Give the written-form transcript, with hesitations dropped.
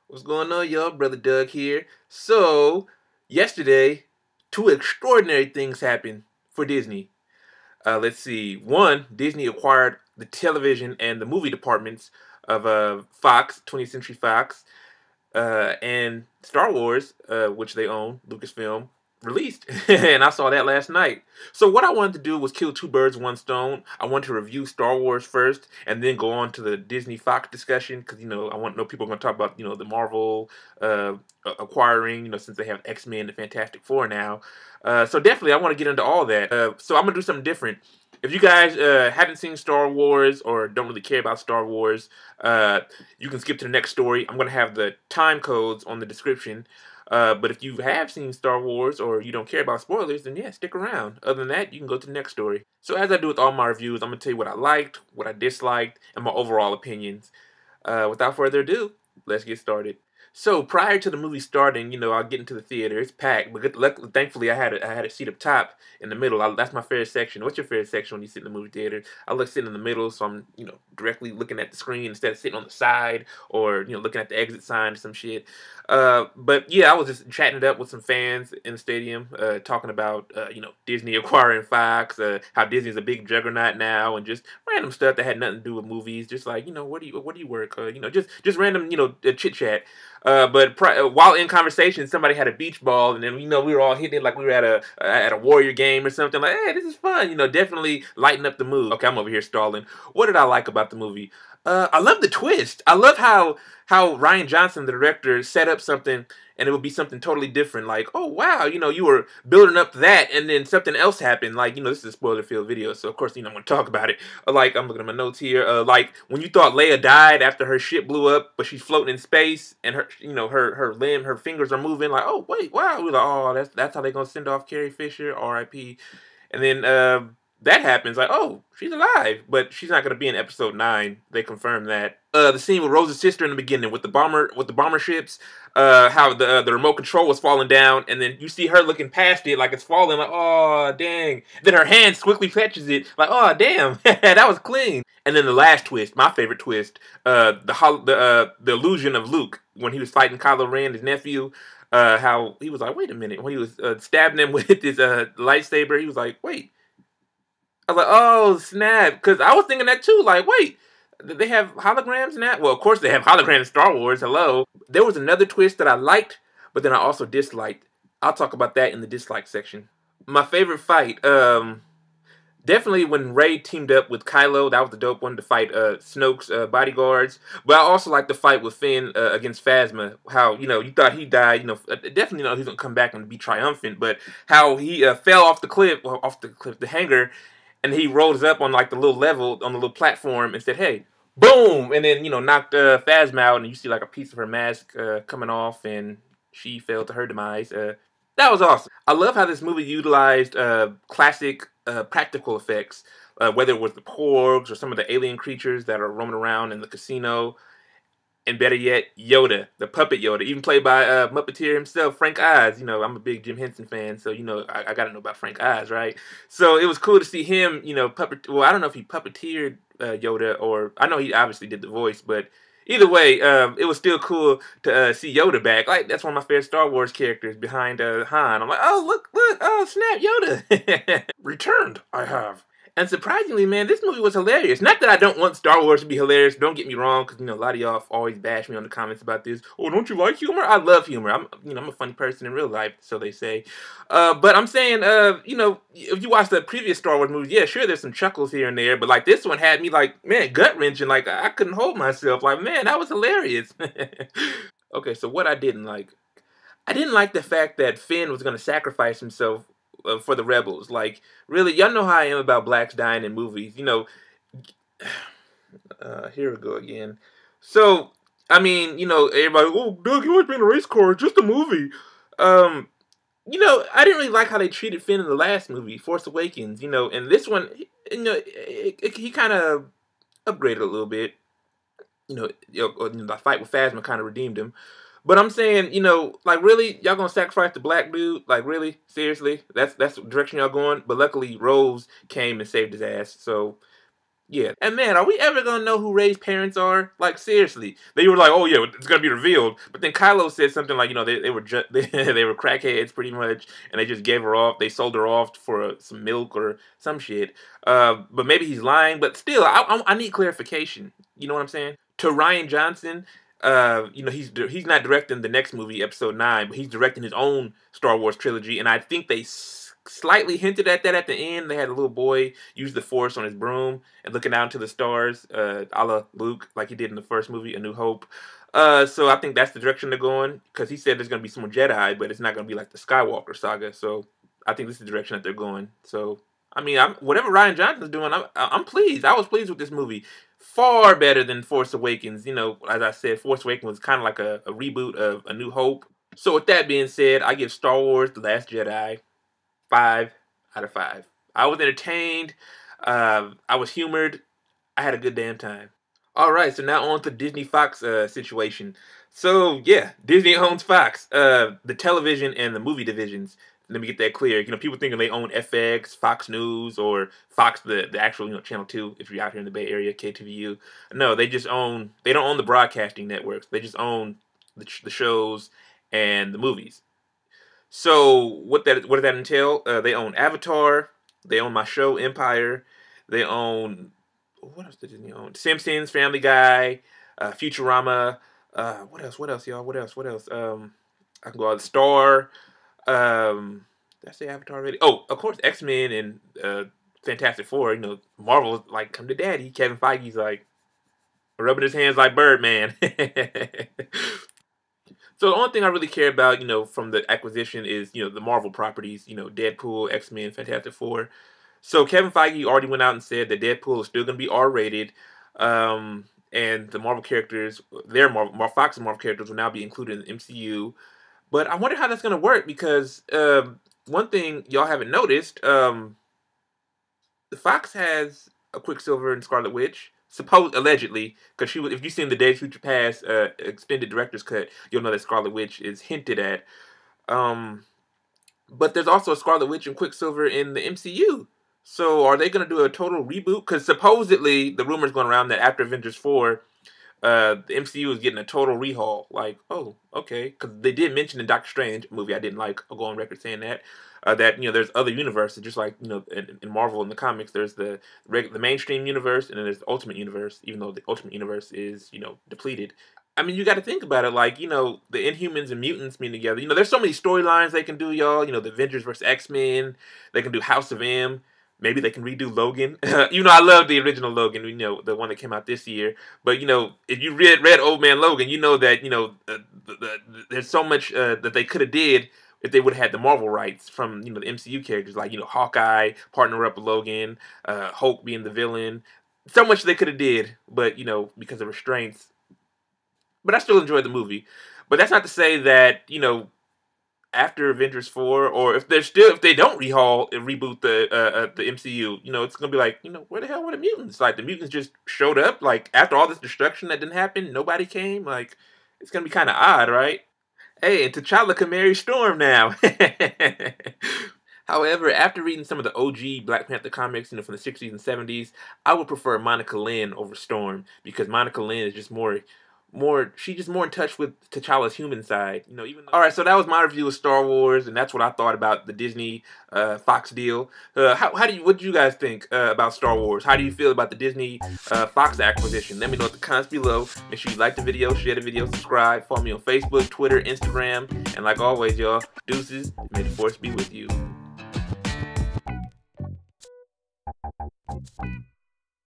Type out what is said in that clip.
What's going on, y'all? Brother Doug here. So, yesterday, two extraordinary things happened for Disney. Let's see. One, Disney acquired the television and the movie departments of Fox, 20th Century Fox, and Star Wars, which they own, Lucasfilm, released. And I saw that last night. So what I wanted to do was kill two birds, one stone. I wanted to review Star Wars first, and then go on to the Disney Fox discussion, because I want to know people are going to talk about the Marvel acquiring, since they have X-Men and Fantastic Four now. So definitely I want to get into all that. So I'm gonna do something different. If you guys haven't seen Star Wars or don't really care about Star Wars, you can skip to the next story. I'm going to have the time codes on the description. But if you have seen Star Wars or you don't care about spoilers, then yeah, stick around. Other than that, you can go to the next story. So as I do with all my reviews, I'm going to tell you what I liked, what I disliked, and my overall opinions. Without further ado, let's get started. So prior to the movie starting, I'll get into the theater. It's packed, but thankfully I had a seat up top in the middle. That's my favorite section. What's your favorite section when you sit in the movie theater? I like sitting in the middle, so I'm directly looking at the screen instead of sitting on the side or looking at the exit sign or some shit. But yeah, I was just chatting it up with some fans in the stadium, talking about Disney acquiring Fox, how Disney's a big juggernaut now, and just random stuff that had nothing to do with movies. Just like where do you work? Just random chit chat. But while in conversation, somebody had a beach ball, and then we were all hitting it like we were at a Warrior game or something. Like, hey, this is fun. Definitely lighten up the mood. Okay, I'm over here stalling. What did I like about the movie? I love the twist. I love how Rian Johnson, the director, set up something and it would be something totally different. Like, oh wow, you were building up to that, and then something else happened. Like, this is a spoiler-filled video, so of course, I'm gonna talk about it. Like, I'm looking at my notes here. Like when you thought Leia died after her ship blew up, but she's floating in space, and her fingers are moving. Like, oh wait, wow. We were like, oh, that's how they gonna send off Carrie Fisher, R.I.P. And then that happens. Like, oh, she's alive, but she's not gonna be in episode 9. They confirmed that. The scene with Rose's sister in the beginning with the bomber ships, how the remote control was falling down, and then you see her looking past it like it's falling, like, oh dang. Then her hand quickly catches it, like, oh damn, that was clean. And then the last twist, my favorite twist, the illusion of Luke when he was fighting Kylo Ren, his nephew. How he was like, wait a minute, when he was stabbing him with his lightsaber, he was like, wait. I was like, oh snap, because I was thinking that too. Like, wait, they have holograms in that? Well, of course they have holograms in Star Wars. Hello. There was another twist that I liked, but then I also disliked. I'll talk about that in the dislike section. My favorite fight, definitely when Rey teamed up with Kylo. That was the dope one to fight Snoke's bodyguards. But I also like the fight with Finn against Phasma. How you thought he died. Definitely he's gonna come back and be triumphant. But how he fell off the cliff, the hangar. And he rolls up on like the little level, on the little platform, and said, hey, boom! And then, knocked Phasma out, and you see like a piece of her mask coming off, and she fell to her demise. That was awesome. I love how this movie utilized classic practical effects, whether it was the porgs or some of the alien creatures that are roaming around in the casino. And better yet, Yoda, the puppet Yoda, even played by Muppeteer himself, Frank Oz. I'm a big Jim Henson fan, so I got to know about Frank Oz, right? So it was cool to see him, Well, I don't know if he puppeteered Yoda, or I know he obviously did the voice, but either way, it was still cool to see Yoda back. Like, that's one of my favorite Star Wars characters behind Han. I'm like, oh look, oh snap, Yoda returned. I have. And surprisingly, man, this movie was hilarious. Not that I don't want Star Wars to be hilarious. Don't get me wrong, because a lot of y'all always bash me on the comments about this. Oh, don't you like humor? I love humor. I'm a funny person in real life, so they say. But I'm saying, if you watch the previous Star Wars movies, yeah, sure, there's some chuckles here and there, but like this one had me like, man, gut wrenching. Like I couldn't hold myself. Like, man, that was hilarious. Okay, so what I didn't like the fact that Finn was gonna sacrifice himself for the rebels. Like, really, y'all know how I am about blacks dying in movies. Here we go again. So, I mean, everybody, oh, Doug, you always been a race car. It's just a movie. I didn't really like how they treated Finn in the last movie, Force Awakens. And this one, he kind of upgraded a little bit. The fight with Phasma kind of redeemed him. But I'm saying, like, really, y'all gonna sacrifice the black dude? Like, really, seriously? That's the direction y'all going? But luckily, Rose came and saved his ass. So Yeah, and man, are we ever gonna know who Rey's parents are? Like, seriously, they were like, "Oh yeah, it's gonna be revealed," but then Kylo said something like, they were they were crackheads pretty much, and they just gave her off. They sold her off for some milk or some shit. But maybe he's lying. But still, I need clarification. You know what I'm saying? To Ryan Johnson, he's not directing the next movie, Episode 9, but he's directing his own Star Wars trilogy, and I think they slightly hinted at that at the end. They had a little boy use the Force on his broom and looking out into the stars, a la Luke, like he did in the first movie, A New Hope. So I think that's the direction they're going, because he said there's going to be some Jedi, but it's not going to be like the Skywalker saga. So I think this is the direction that they're going. So, I mean, whatever Ryan Johnson's doing, I'm pleased. I was pleased with this movie. Far better than Force Awakens. As I said, Force Awakens was kind of like a reboot of A New Hope. So with that being said, I give Star Wars The Last Jedi 5 out of 5. I was entertained. I was humored. I had a good damn time. All right, so now on to Disney Fox situation. So yeah, Disney owns Fox, the television and the movie divisions. Let me get that clear. People thinking they own FX, Fox News, or Fox, the actual Channel 2. If you're out here in the Bay Area, KTVU. No, they just own. They don't own the broadcasting networks. They just own the shows and the movies. So what does that entail? They own Avatar. They own my show Empire. They own, what else did Disney own? Simpsons, Family Guy, Futurama. What else? What else, y'all? What else? What else? I can go out Star. Did I say Avatar already? Oh, of course, X-Men and Fantastic Four. Marvel like come to daddy. Kevin Feige's like rubbing his hands like Birdman. So the only thing I really care about, from the acquisition is, the Marvel properties, Deadpool, X-Men, Fantastic Four. So Kevin Feige already went out and said that Deadpool is still going to be R-rated, and the Marvel characters, Fox and Marvel characters will now be included in the MCU. But I wonder how that's going to work, because one thing y'all haven't noticed, the Fox has a Quicksilver and Scarlet Witch. Allegedly, because if you've seen the Days of Future Past extended director's cut, you'll know that Scarlet Witch is hinted at. But there's also a Scarlet Witch and Quicksilver in the MCU. So are they going to do a total reboot? Because supposedly the rumors going around that after Avengers 4, the MCU is getting a total rehaul. Like, oh, okay, because they did mention in Doctor Strange, a movie I didn't like. I'll go on record saying that. That there's other universes, just like in Marvel in the comics, there's the mainstream universe, and then there's the Ultimate Universe. Even though the Ultimate Universe is depleted. I mean, you got to think about it. Like the Inhumans and mutants being together. There's so many storylines they can do, y'all. The Avengers versus X-Men. They can do House of M. Maybe they can redo Logan. I love the original Logan. The one that came out this year. But if you read Old Man Logan, you know that there's so much that they could have did if they would have had the Marvel rights from the MCU characters, like Hawkeye partner up with Logan, Hulk being the villain. So much they could have did, but because of restraints. But I still enjoyed the movie. But that's not to say that after Avengers 4, or if they don't reboot the MCU, it's gonna be like, where the hell were the mutants? Like the mutants just showed up, like after all this destruction that didn't happen, nobody came. Like it's gonna be kind of odd, right? Hey, and T'Challa can marry Storm now. However, after reading some of the OG Black Panther comics, from the 60s and 70s, I would prefer Monica Lynn over Storm, because Monica Lynn is just more she's just more in touch with T'Challa's human side, even though... All right, so that was my review of Star Wars, and that's what I thought about the Disney Fox deal. What do you guys think about Star Wars? How do you feel about the Disney Fox acquisition? Let me know in the comments below. Make sure you like the video, share the video, subscribe, follow me on Facebook, Twitter, Instagram, and like always, y'all, deuces, may the Force be with you.